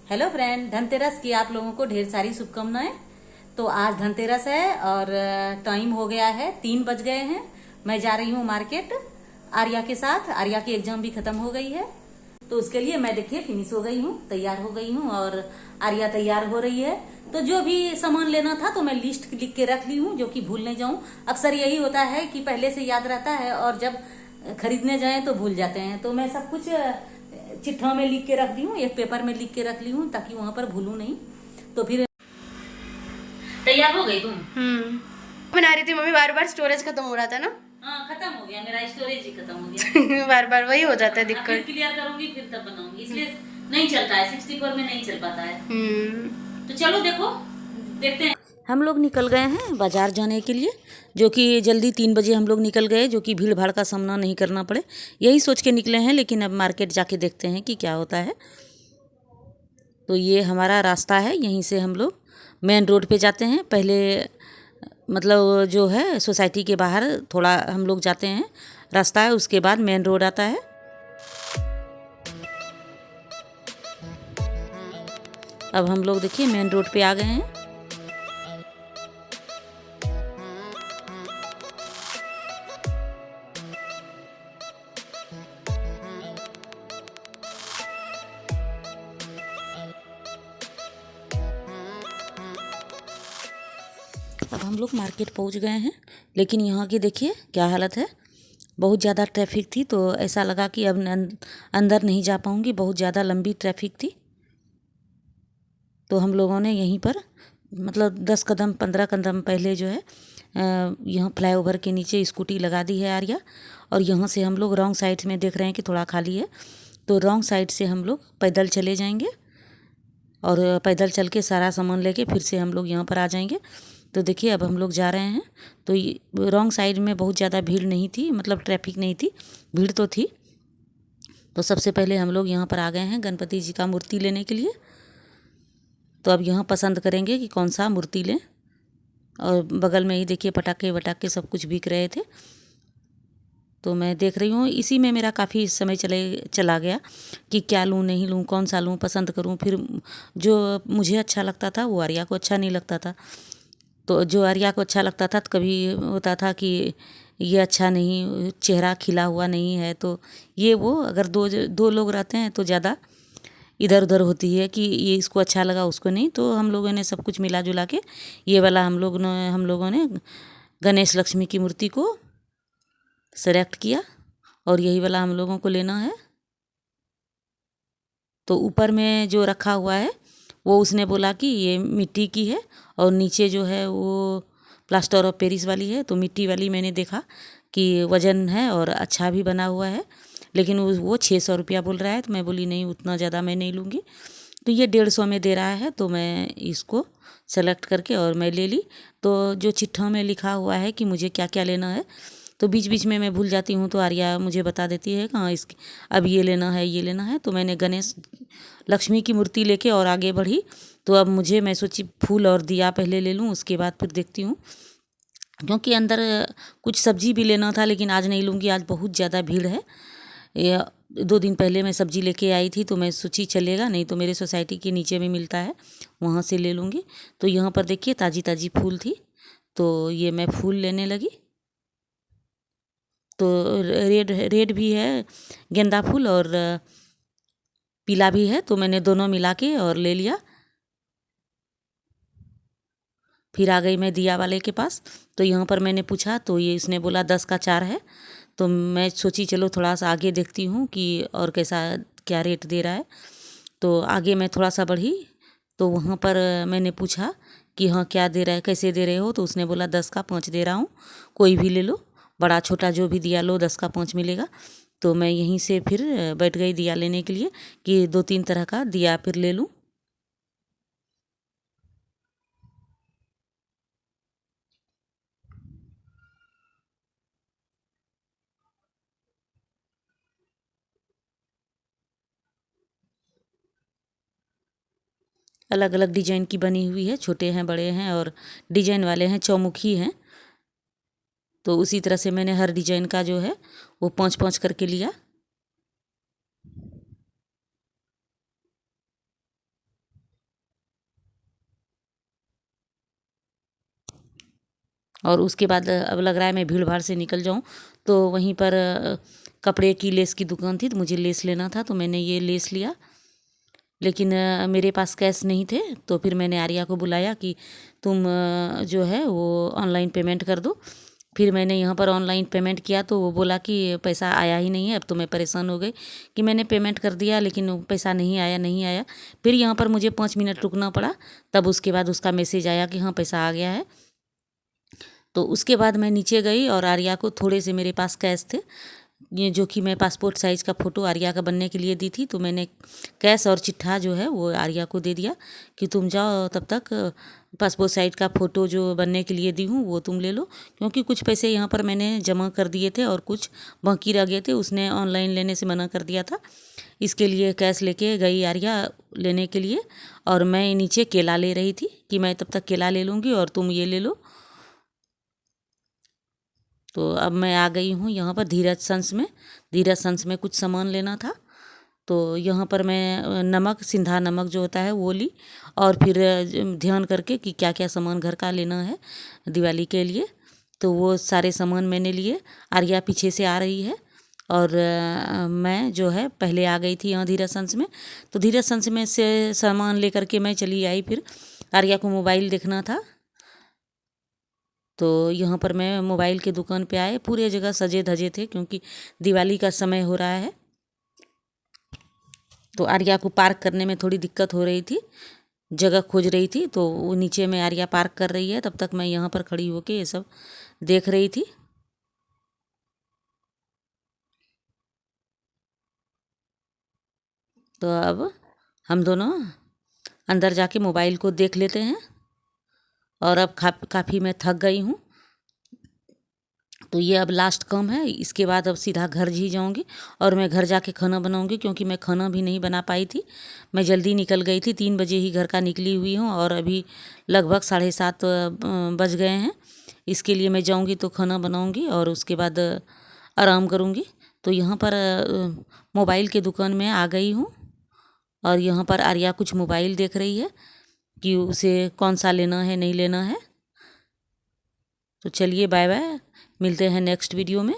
Hello friend, Dhanteras की आप लोगों को ढेर सारी शुभकामनाएं। तो आज धनतेरस है और टाइम हो गया है, 3 बज गए हैं। मैं जा रही हूँ मार्केट आर्या के साथ। आर्या की एग्जाम भी खत्म हो गई है, तो उसके लिए मैं देखिए फिनिश हो गई हूँ, तैयार हो गई हूँ और आर्या तैयार हो रही है। तो जो भी सामान लेना था तो मैं लिस्ट लिख के रख ली हूँ, जो कि भूल नहीं जाऊँ। अक्सर यही होता है कि पहले से याद रहता है और जब खरीदने जाएं तो भूल जाते हैं। तो मैं सब कुछ चिट्ठा में लिख के रख दी हूँ, एक पेपर में लिख के रख ली हूँ ताकि वहां पर भूलूं नहीं। तो फिर तैयार हो गई तुम? बना रही थी मम्मी, बार बार स्टोरेज खत्म हो रहा था ना। हाँ, खत्म हो गया, मेरा स्टोरेज ही खत्म हो गया। बार बार वही हो जाता है फिर दिक्कत। क्लियर करूंगी फिर तब बनाऊंगी, इसलिए नहीं चलता है, 64 में नहीं चल पाता है। तो चलो देखो, देखते हैं। हम लोग निकल गए हैं बाजार जाने के लिए, जो कि जल्दी 3 बजे हम लोग निकल गए, जो कि भीड़ भाड़ का सामना नहीं करना पड़े, यही सोच के निकले हैं। लेकिन अब मार्केट जाके देखते हैं कि क्या होता है। तो ये हमारा रास्ता है, यहीं से हम लोग मेन रोड पे जाते हैं। पहले मतलब जो है सोसाइटी के बाहर थोड़ा हम लोग जाते हैं, रास्ता है, उसके बाद मेन रोड आता है। अब हम लोग देखिए मेन रोड पे आ गए हैं। अब हम लोग मार्केट पहुंच गए हैं, लेकिन यहाँ की देखिए क्या हालत है। बहुत ज़्यादा ट्रैफिक थी, तो ऐसा लगा कि अब अंदर नहीं जा पाऊँगी, बहुत ज़्यादा लंबी ट्रैफिक थी। तो हम लोगों ने यहीं पर मतलब 10 कदम 15 कदम पहले जो है यहाँ फ्लाईओवर के नीचे स्कूटी लगा दी है आर्या। और यहाँ से हम लोग रॉन्ग साइड में देख रहे हैं कि थोड़ा खाली है, तो रॉन्ग साइड से हम लोग पैदल चले जाएंगे और पैदल चल के सारा सामान लेके फिर से हम लोग यहाँ पर आ जाएंगे। तो देखिए अब हम लोग जा रहे हैं। तो रॉन्ग साइड में बहुत ज़्यादा भीड़ नहीं थी, मतलब ट्रैफिक नहीं थी, भीड़ तो थी। तो सबसे पहले हम लोग यहाँ पर आ गए हैं गणपति जी का मूर्ति लेने के लिए। तो अब यहाँ पसंद करेंगे कि कौन सा मूर्ति लें। और बगल में ही देखिए पटाखे वटाखे सब कुछ बिक रहे थे, तो मैं देख रही हूँ। इसी में मेरा काफ़ी समय चला गया कि क्या लूँ नहीं लूँ, कौन सा लूँ, पसंद करूँ। फिर जो मुझे अच्छा लगता था वो आर्या को अच्छा नहीं लगता था। तो जो आर्या को अच्छा लगता था तो कभी होता था कि ये अच्छा नहीं, चेहरा खिला हुआ नहीं है। तो ये वो अगर दो दो लोग रहते हैं तो ज़्यादा इधर उधर होती है कि ये इसको अच्छा लगा उसको नहीं। तो हम लोगों ने सब कुछ मिला जुला के ये वाला हम लोगों ने गणेश लक्ष्मी की मूर्ति को सेलेक्ट किया और यही वाला हम लोगों को लेना है। तो ऊपर में जो रखा हुआ है वो उसने बोला कि ये मिट्टी की है और नीचे जो है वो प्लास्टर ऑफ पेरिस वाली है। तो मिट्टी वाली मैंने देखा कि वज़न है और अच्छा भी बना हुआ है, लेकिन वो 600 रुपया बोल रहा है। तो मैं बोली नहीं, उतना ज़्यादा मैं नहीं लूँगी। तो ये 150 में दे रहा है, तो मैं इसको सेलेक्ट करके और मैं ले ली। तो जो चिट्ठा में लिखा हुआ है कि मुझे क्या क्या लेना है, तो बीच बीच में मैं भूल जाती हूँ, तो आर्या मुझे बता देती है कि हाँ इसकी अब ये लेना है ये लेना है। तो मैंने गणेश लक्ष्मी की मूर्ति लेके और आगे बढ़ी। तो अब मैं सोची फूल और दिया पहले ले लूँ, उसके बाद फिर देखती हूँ, क्योंकि अंदर कुछ सब्जी भी लेना था, लेकिन आज नहीं लूँगी, आज बहुत ज़्यादा भीड़ है। 2 दिन पहले मैं सब्जी लेके आई थी, तो मैं सोची चलेगा नहीं तो मेरे सोसाइटी के नीचे में मिलता है, वहाँ से ले लूँगी। तो यहाँ पर देखिए ताज़ी ताज़ी फूल थी, तो ये मैं फूल लेने लगी। तो रेड रेड भी है गेंदा फूल और पीला भी है, तो मैंने दोनों मिला के और ले लिया। फिर आ गई मैं दिया वाले के पास। तो यहाँ पर मैंने पूछा तो ये इसने बोला 10 का 4 है। तो मैं सोची चलो थोड़ा सा आगे देखती हूँ कि और कैसा क्या रेट दे रहा है। तो आगे मैं थोड़ा सा बढ़ी, तो वहाँ पर मैंने पूछा कि हाँ क्या दे रहा है, कैसे दे रहे हो। तो उसने बोला 10 का 5 दे रहा हूँ, कोई भी ले लो, बड़ा छोटा जो भी दिया लो, 10 का 5 मिलेगा। तो मैं यहीं से फिर बैठ गई दिया लेने के लिए कि 2-3 तरह का दिया फिर ले लूँ। अलग अलग डिजाइन की बनी हुई है, छोटे हैं बड़े हैं और डिजाइन वाले हैं, चौमुखी हैं। तो उसी तरह से मैंने हर डिजाइन का जो है वो 5-5 करके लिया। और उसके बाद अब लग रहा है मैं भीड़ भाड़ से निकल जाऊँ। तो वहीं पर कपड़े की लेस की दुकान थी, तो मुझे लेस लेना था, तो मैंने ये लेस लिया। लेकिन मेरे पास कैश नहीं थे, तो फिर मैंने आर्या को बुलाया कि तुम जो है वो ऑनलाइन पेमेंट कर दो। फिर मैंने यहाँ पर ऑनलाइन पेमेंट किया तो वो बोला कि पैसा आया ही नहीं है। अब तो मैं परेशान हो गई कि मैंने पेमेंट कर दिया लेकिन वो पैसा नहीं आया। फिर यहाँ पर मुझे 5 मिनट रुकना पड़ा, तब उसके बाद उसका मैसेज आया कि हाँ पैसा आ गया है। तो उसके बाद मैं नीचे गई और आर्या को थोड़े से मेरे पास कैश थे, ये जो कि मैं पासपोर्ट साइज़ का फ़ोटो आर्या का बनने के लिए दी थी। तो मैंने कैश और चिट्ठा जो है वो आर्या को दे दिया कि तुम जाओ, तब तक पासपोर्ट साइज़ का फ़ोटो जो बनने के लिए दी हूँ वो तुम ले लो, क्योंकि कुछ पैसे यहाँ पर मैंने जमा कर दिए थे और कुछ बाकी रह गए थे, उसने ऑनलाइन लेने से मना कर दिया था। इसके लिए कैश लेके गई आर्या लेने के लिए, और मैं नीचे केला ले रही थी कि मैं तब तक केला ले लूँगी और तुम ये ले लो। तो अब मैं आ गई हूँ यहाँ पर धीरज संस में कुछ सामान लेना था। तो यहाँ पर मैं नमक, सिंधा नमक जो होता है वो ली, और फिर ध्यान करके कि क्या क्या सामान घर का लेना है दिवाली के लिए, तो वो सारे सामान मैंने लिए। आर्या पीछे से आ रही है और मैं जो है पहले आ गई थी यहाँ धीरज संस में। तो धीरज संस में से सामान लेकर के मैं चली आई। फिर आर्या को मोबाइल देखना था, तो यहाँ पर मैं मोबाइल की दुकान पे आए। पूरे जगह सजे धजे थे क्योंकि दिवाली का समय हो रहा है। तो आर्या को पार्क करने में थोड़ी दिक्कत हो रही थी, जगह खोज रही थी, तो वो नीचे में आर्या पार्क कर रही है, तब तक मैं यहाँ पर खड़ी होके ये सब देख रही थी। तो अब हम दोनों अंदर जाके मोबाइल को देख लेते हैं। और अब काफ़ी मैं थक गई हूँ, तो ये अब लास्ट काम है। इसके बाद अब सीधा घर ही जाऊँगी और मैं घर जाके खाना बनाऊँगी, क्योंकि मैं खाना भी नहीं बना पाई थी। मैं जल्दी निकल गई थी, 3 बजे ही घर का निकली हुई हूँ और अभी लगभग 7:30 बज गए हैं। इसके लिए मैं जाऊँगी तो खाना बनाऊँगी और उसके बाद आराम करूँगी। तो यहाँ पर मोबाइल की दुकान में आ गई हूँ और यहाँ पर आर्या कुछ मोबाइल देख रही है कि उसे कौन सा लेना है, नहीं लेना है। तो चलिए बाय बाय, मिलते हैं नेक्स्ट वीडियो में।